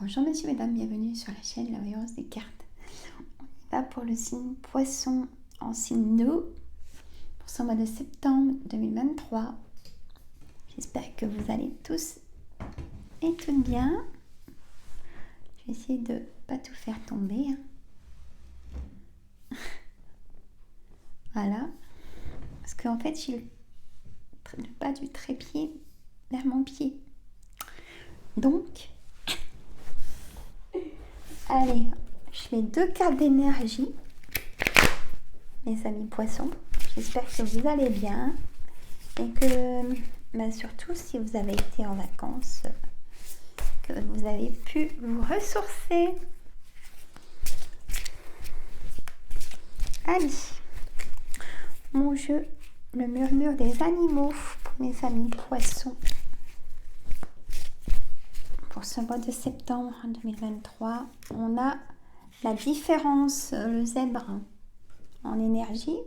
Bonjour messieurs, mesdames, bienvenue sur la chaîne La Voyance des cartes. On y va pour le signe Poisson en signe d'eau pour ce mois de septembre 2023. J'espère que vous allez tous et toutes bien. Je vais essayer de ne pas tout faire tomber. Voilà. Parce qu'en fait, j'ai le bas du trépied vers mon pied. Donc, allez, je mets 2 cartes d'énergie, mes amis poissons. J'espère que vous allez bien et que, surtout si vous avez été en vacances, que vous avez pu vous ressourcer. Allez, mon jeu, le murmure des animaux pour mes amis poissons. Pour ce mois de septembre 2023, on a la différence, le zèbre en énergie.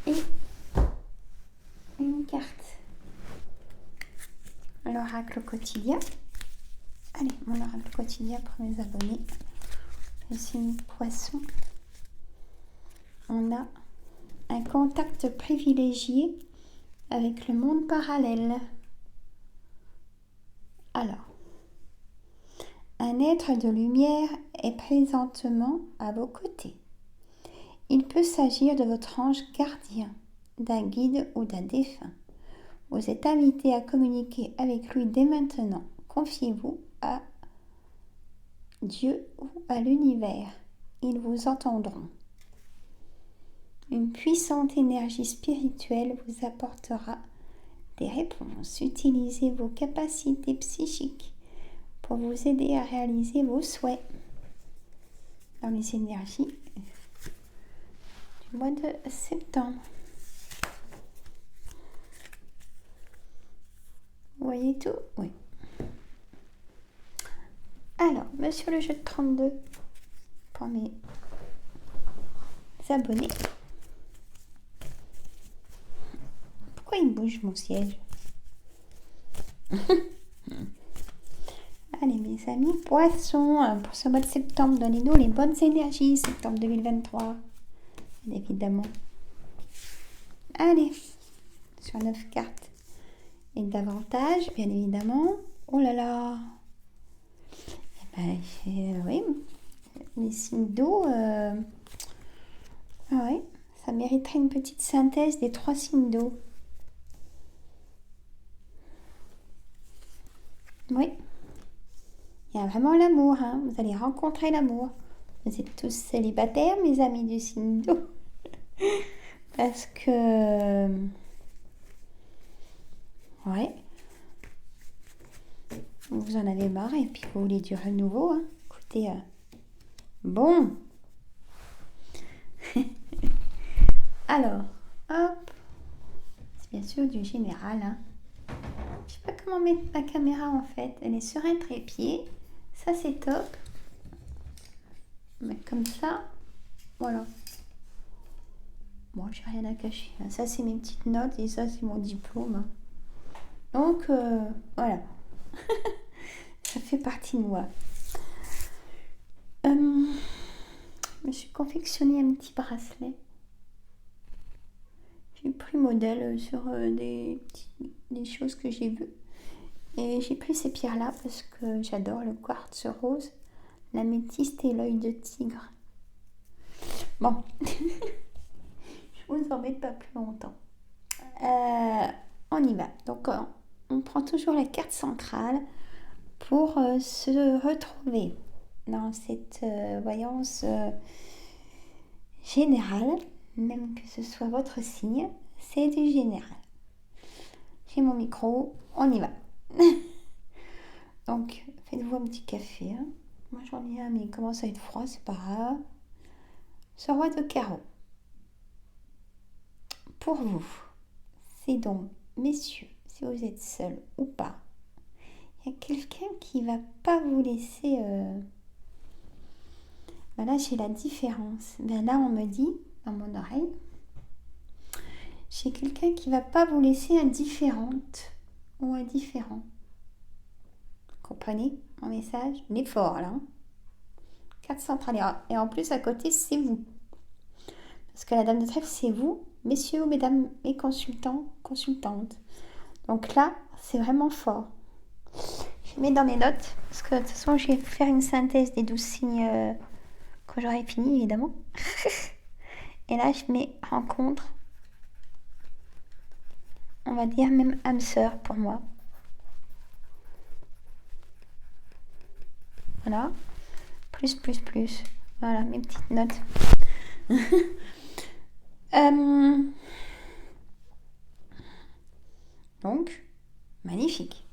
Et une carte. L'oracle quotidien. Allez, mon oracle quotidien pour mes abonnés. Le signe poisson. On a un contact privilégié avec le monde parallèle. Alors, un être de lumière est présentement à vos côtés. Il peut s'agir de votre ange gardien, d'un guide ou d'un défunt. Vous êtes invité à communiquer avec lui dès maintenant. Confiez-vous à Dieu ou à l'univers. Ils vous entendront. Une puissante énergie spirituelle vous apportera des réponses. Utilisez vos capacités psychiques pour vous aider à réaliser vos souhaits. Dans les énergies du mois de septembre. Vous voyez tout? Oui. Alors, monsieur le jeu de 32, pour mes abonnés. Pourquoi il bouge mon siège? Allez mes amis poissons, pour ce mois de septembre, donnez-nous les bonnes énergies, septembre 2023, bien évidemment. Allez, sur 9 cartes et davantage, bien évidemment. Oh là là. Oui, les signes d'eau, ouais, ça mériterait une petite synthèse des 3 signes d'eau. Oui, il y a vraiment l'amour, hein. Vous allez rencontrer l'amour. Vous êtes tous célibataires, mes amis du signe d'eau. Parce que, ouais, vous en avez marre et puis vous voulez du renouveau, hein. Écoutez, bon. Alors, hop, c'est bien sûr du général, hein. Je sais pas comment mettre ma caméra en fait. Elle est sur un trépied. Ça c'est top. Mais comme ça, voilà. Bon, j'ai rien à cacher. Ça c'est mes petites notes et ça c'est mon diplôme. Donc voilà. Ça fait partie de moi. Je me suis confectionné un petit bracelet. J'ai pris modèle sur des choses que j'ai vues. Et j'ai pris ces pierres-là parce que j'adore le quartz rose, l'améthyste et l'œil de tigre. Bon, je vous embête pas plus longtemps. On y va. Donc, on prend toujours la carte centrale pour se retrouver dans cette voyance générale, même que ce soit votre signe, c'est du général. J'ai mon micro, on y va. Donc, faites-vous un petit café. Hein. Moi, j'en ai un, mais il commence à être froid, c'est pas grave. Ce roi de carreau. Pour vous, c'est donc, messieurs, si vous êtes seul ou pas, il y a quelqu'un qui va pas vous laisser... Ben là, j'ai la différence. Ben là, on me dit, dans mon oreille, J'ai quelqu'un qui va pas vous laisser indifférente ou indifférent. Comprenez mon message? Il est fort là. 4 centrales. Et en plus, à côté, c'est vous. Parce que la dame de trèfle, c'est vous, messieurs ou mesdames et consultants, consultantes. Donc là, c'est vraiment fort. Je mets dans mes notes, parce que de toute façon, je vais faire une synthèse des 12 signes quand j'aurai fini, évidemment. Et là, je mets rencontre. On va dire même âme sœur pour moi. Voilà. Plus, plus, plus. Voilà, mes petites notes. Donc, magnifique.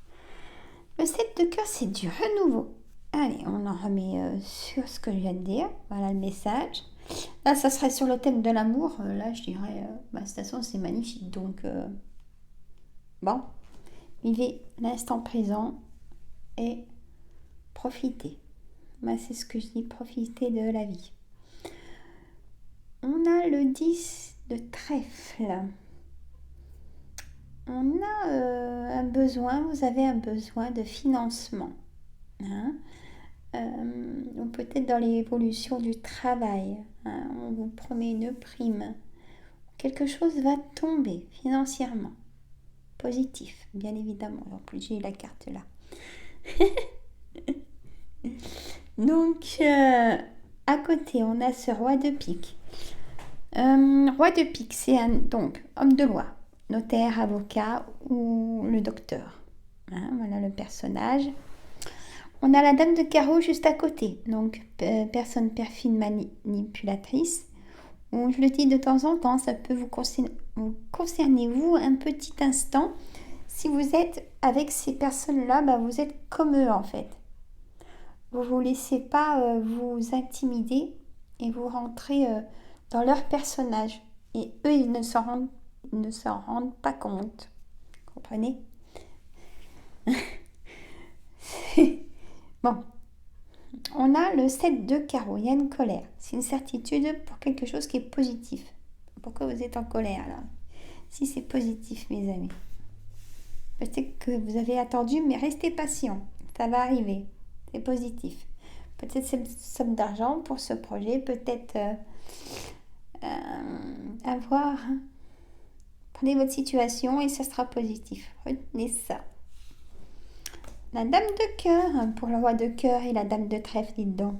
Le 7 de cœur, c'est du renouveau. Allez, on en remet sur ce que je viens de dire. Voilà le message. Là, ça serait sur le thème de l'amour. Là, je dirais, de toute façon, c'est magnifique. Donc, bon, vivez l'instant présent et profitez. Bah, c'est ce que je dis, profitez de la vie. On a le 10 de trèfle. On a un besoin, vous avez un besoin de financement. Hein, ou peut-être dans l'évolution du travail. Hein, on vous promet une prime. Quelque chose va tomber financièrement. Positif, bien évidemment. En plus, j'ai la carte là. Donc, à côté, on a ce roi de pique. Roi de pique, c'est donc homme de loi, notaire, avocat ou le docteur. Hein, voilà le personnage. On a la dame de carreau juste à côté, donc personne perfide manipulatrice. Ou je le dis de temps en temps, ça peut vous concerner vous un petit instant. Si vous êtes avec ces personnes-là, bah, vous êtes comme eux en fait. Vous ne vous laissez pas vous intimider et vous rentrez dans leur personnage. Et eux, ils ne s'en rendent pas compte. Vous comprenez? Bon. On a le 7 de carreau. Il y a une colère. C'est une certitude pour quelque chose qui est positif. Pourquoi vous êtes en colère là? Si c'est positif, mes amis. Peut-être que vous avez attendu, mais restez patient. Ça va arriver. C'est positif. Peut-être cette somme d'argent pour ce projet, peut-être avoir. Prenez votre situation et ça sera positif. Retenez ça. La dame de cœur, pour le roi de cœur et la dame de trèfle, dites donc.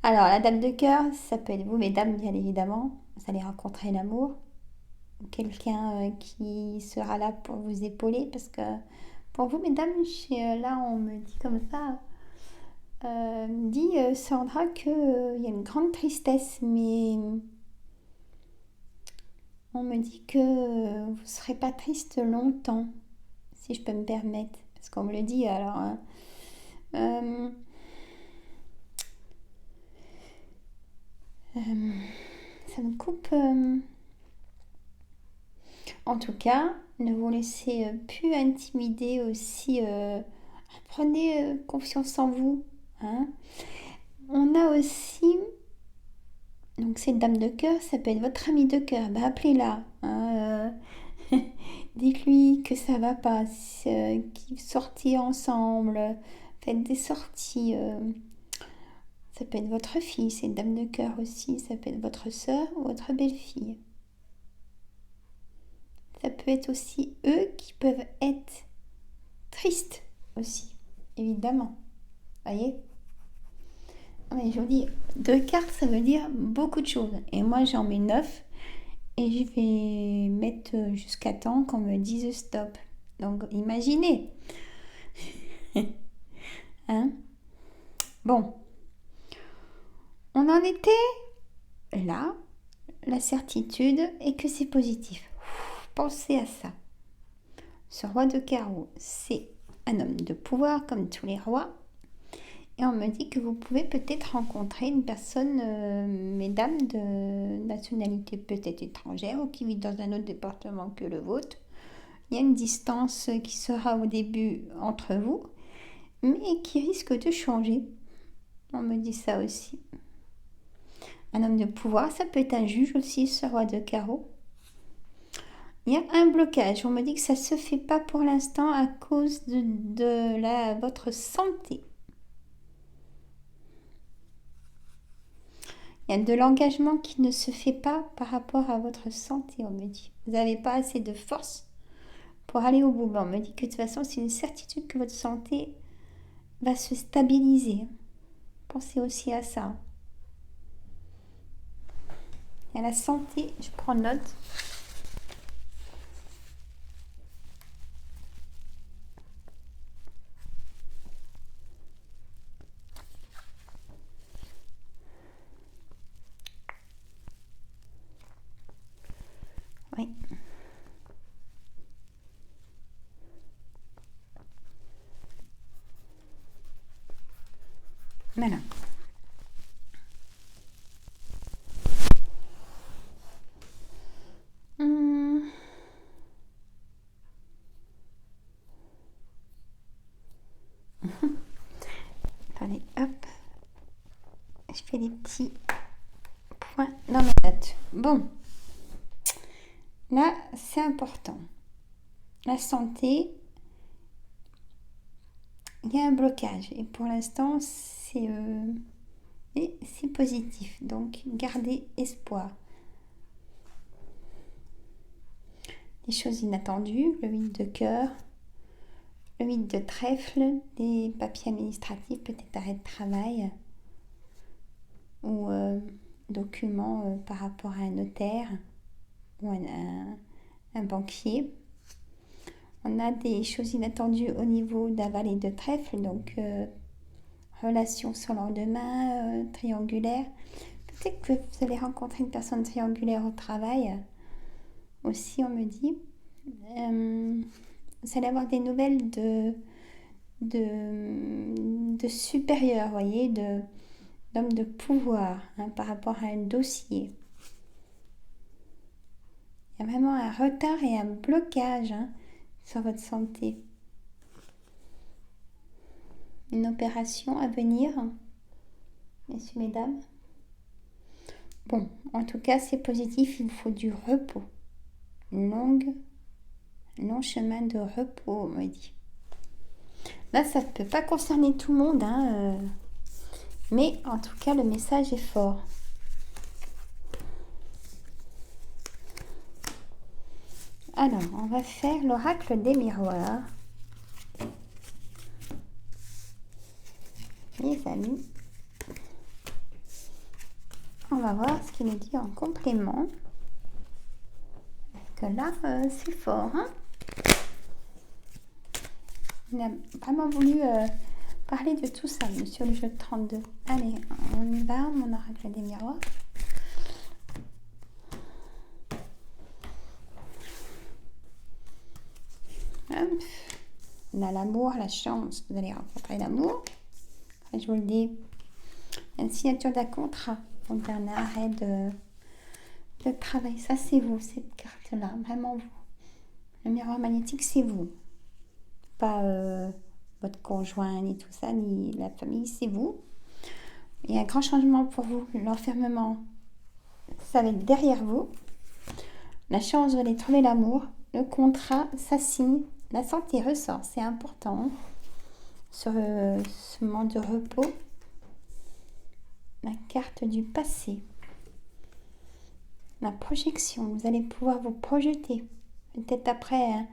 Alors, la dame de cœur, ça peut être vous, mesdames, bien évidemment. Vous allez rencontrer l'amour. Quelqu'un qui sera là pour vous épauler. Parce que pour vous, mesdames, là, on me dit comme ça. Dit Sandra qu'il y a une grande tristesse, mais on me dit que vous ne serez pas triste longtemps, si je peux me permettre, parce qu'on me le dit alors. Hein. Ça me coupe. En tout cas, ne vous laissez plus intimider aussi. Prenez confiance en vous. Hein. On a aussi, donc cette dame de cœur, ça peut être votre amie de cœur, bah appelez-la. Hein, dites-lui que ça va pas, qu'ils sortent ensemble, faites des sorties. Ça peut être votre fille, c'est une dame de cœur aussi, ça peut être votre soeur ou votre belle-fille. Ça peut être aussi eux qui peuvent être tristes aussi, évidemment. Voyez? Mais je vous dis, 2 cartes, ça veut dire beaucoup de choses. Et moi, j'en mets 9 et je vais mettre jusqu'à temps qu'on me dise stop. Donc, imaginez. Hein? Bon. On en était là, la certitude est que c'est positif. Pensez à ça. Ce roi de carreau, c'est un homme de pouvoir comme tous les rois. Et on me dit que vous pouvez peut-être rencontrer une personne, mesdames, de nationalité peut-être étrangère ou qui vit dans un autre département que le vôtre. Il y a une distance qui sera au début entre vous, mais qui risque de changer. On me dit ça aussi. Un homme de pouvoir, ça peut être un juge aussi, ce roi de carreau. Il y a un blocage. On me dit que ça ne se fait pas pour l'instant à cause de votre santé. Il y a de l'engagement qui ne se fait pas par rapport à votre santé, on me dit. Vous n'avez pas assez de force pour aller au bout. Mais on me dit que de toute façon, c'est une certitude que votre santé va se stabiliser. Pensez aussi à ça. Et à la santé, je prends note. Oui. Voilà. Allez, hop. Je fais des petits points dans mes notes. Bon. Là, c'est important. La santé, il y a un blocage. Et pour l'instant, c'est positif. Donc, gardez espoir. Des choses inattendues, le 8 de cœur, le 8 de trèfle, des papiers administratifs, peut-être arrêt de travail ou documents par rapport à un notaire ou un banquier. On a des choses inattendues au niveau d'aval et de trèfle, donc relation sur lendemain, triangulaire. Peut-être que vous allez rencontrer une personne triangulaire au travail. Aussi, on me dit. Vous allez avoir des nouvelles de supérieurs, voyez, d'hommes de pouvoir par rapport à un dossier. Il y a vraiment un retard et un blocage sur votre santé. Une opération à venir, messieurs, mesdames. Bon, en tout cas, c'est positif, il vous faut du repos. Long chemin de repos, on me dit. Là, ça ne peut pas concerner tout le monde, mais en tout cas, le message est fort. Alors, on va faire l'oracle des miroirs. Les amis, on va voir ce qu'il nous dit en complément. Parce que là, c'est fort. Il a vraiment voulu parler de tout ça, monsieur le jeu de 32. Allez, on y va, mon oracle des miroirs. Hop. On a l'amour, la chance, vous allez rencontrer l'amour. Je vous le dis, une signature d'un contrat, donc un arrêt de travail. Ça, c'est vous, cette carte-là, vraiment vous. Le miroir magnétique, c'est vous. Pas votre conjoint, ni tout ça, ni la famille, c'est vous. Il y a un grand changement pour vous. L'enfermement, ça va être derrière vous. La chance, vous allez trouver l'amour. Le contrat, ça signe. La santé ressort, c'est important. Sur ce moment de repos. La carte du passé. La projection, vous allez pouvoir vous projeter. Peut-être après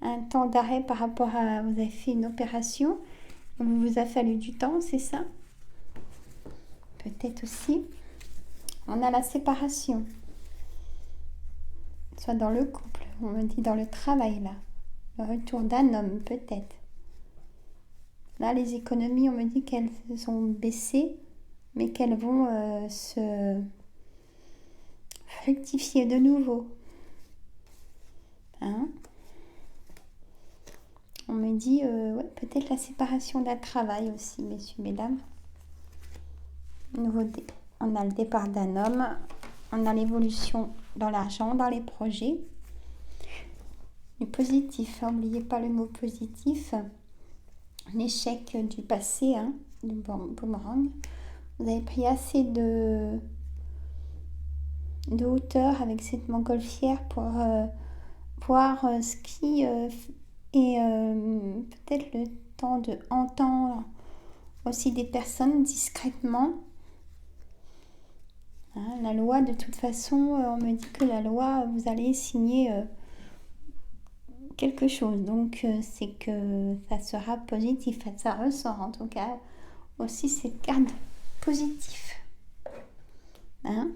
un temps d'arrêt par rapport à... Vous avez fait une opération. Il vous a fallu du temps, c'est ça? Peut-être aussi. On a la séparation. Soit dans le couple, on me dit dans le travail là. Le retour d'un homme peut-être. Là, les économies, on me dit qu'elles ont baissé, mais qu'elles vont se fructifier de nouveau. On me dit peut-être la séparation d'un travail aussi, messieurs, mesdames. Nouveauté. On a le départ d'un homme, on a l'évolution dans l'argent, dans les projets. Du positif, n'oubliez pas le mot positif. L'échec du passé, du boomerang. Vous avez pris assez de hauteur avec cette montgolfière pour voir ce qui est peut-être le temps de entendre aussi des personnes discrètement. Hein, la loi, de toute façon, on me dit que la loi, vous allez signer quelque chose. Donc, c'est que ça sera positif. Ça ressort en tout cas aussi cette carte positive. Hein?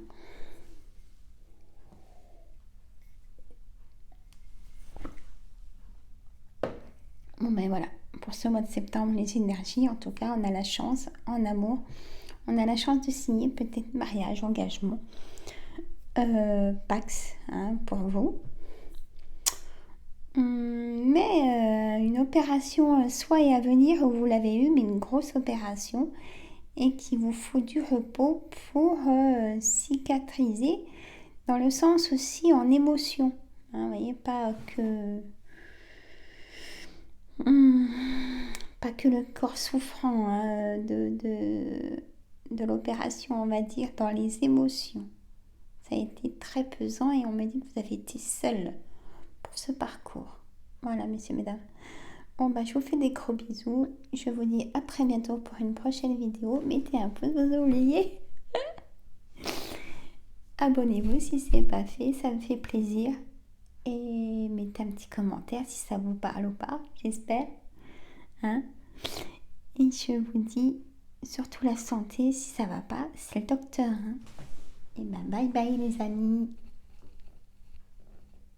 Bon ben voilà, pour ce mois de septembre, les énergies, en tout cas, on a la chance, en amour, on a la chance de signer peut-être mariage, engagement, Pax, hein, pour vous. Mais une opération soit est à venir, où vous l'avez eu, mais une grosse opération, et qu'il vous faut du repos pour cicatriser, dans le sens aussi en émotion. Hein, vous voyez, pas que le corps souffrant, hein, de l'opération, on va dire, dans les émotions. Ça a été très pesant et on me dit que vous avez été seul pour ce parcours. Voilà, messieurs, mesdames. Bon, bah, je vous fais des gros bisous. Je vous dis à très bientôt pour une prochaine vidéo. Mettez un pouce, vous oubliez. Abonnez-vous si ce n'est pas fait, ça me fait plaisir. Et mettez un petit commentaire si ça vous parle ou pas, j'espère. Hein? Et je vous dis, surtout la santé, si ça va pas, c'est le docteur. Hein? Et ben bye bye les amis.